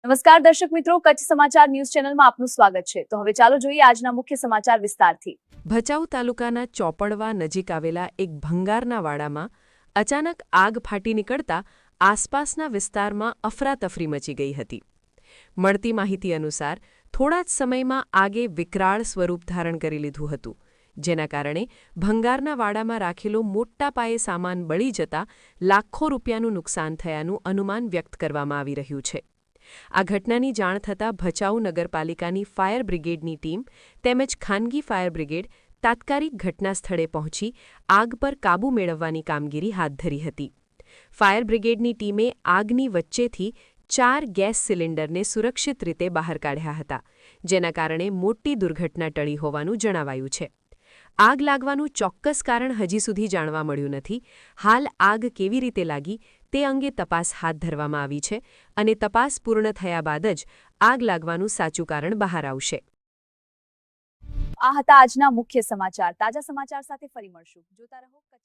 નમસ્કાર દર્શક મિત્રો, કચ્છ સમાચાર ન્યૂઝ ચેનલમાં આપનું સ્વાગત છે। તો હવે ચાલો જોઈએ આજના મુખ્ય સમાચાર વિસ્તારથી। ભચાઉ તાલુકાના ચોપડવા નજીક આવેલા એક ભંગારના વાડામાં અચાનક આગ ફાટી નીકળતા આસપાસના વિસ્તારમાં અફરાતફરી મચી ગઈ હતી। મળતી માહિતી અનુસાર થોડા જ સમયમાં આગે વિકરાળ સ્વરૂપ ધારણ કરી લીધું હતું, જેના કારણે ભંગારના વાડામાં રાખેલો મોટા પાયે સામાન બળી જતા લાખો રૂપિયાનું નુકસાન થયાનું અનુમાન વ્યક્ત કરવામાં આવી રહ્યું છે। આ ઘટનાની જાણ થતાં ભચાઉ નગરપાલિકાની ફાયર બ્રિગેડની ટીમ તેમજ ખાનગી ફાયર બ્રિગેડ તાત્કાલિક ઘટના સ્થળે પહોંચી આગ પર કાબૂ મેળવવાની કામગીરી હાથ ધરી હતી। ફાયર બ્રિગેડની ટીમે આગની વચ્ચેથી 4 ગેસ સિલિન્ડરને સુરક્ષિત રીતે બહાર કાઢ્યા હતા, જેના કારણે મોટી દુર્ઘટના ટળી હોવાનું જણાવાયું છે। આગ લાગવાનું ચોક્કસ કારણ હજી સુધી જાણવા મળ્યું નથી। હાલ આગ કેવી રીતે લાગી તે અંગે તપાસ હાથ ધરવામાં આવી છે અને તપાસ પૂર્ણ થયા બાદ જ આગ લાગવાનું સાચું કારણ બહાર આવશે। આ હતા આજના મુખ્ય સમાચાર। તાજા સમાચાર સાથે ફરી મળશું। જોતા રહો કચ્છ।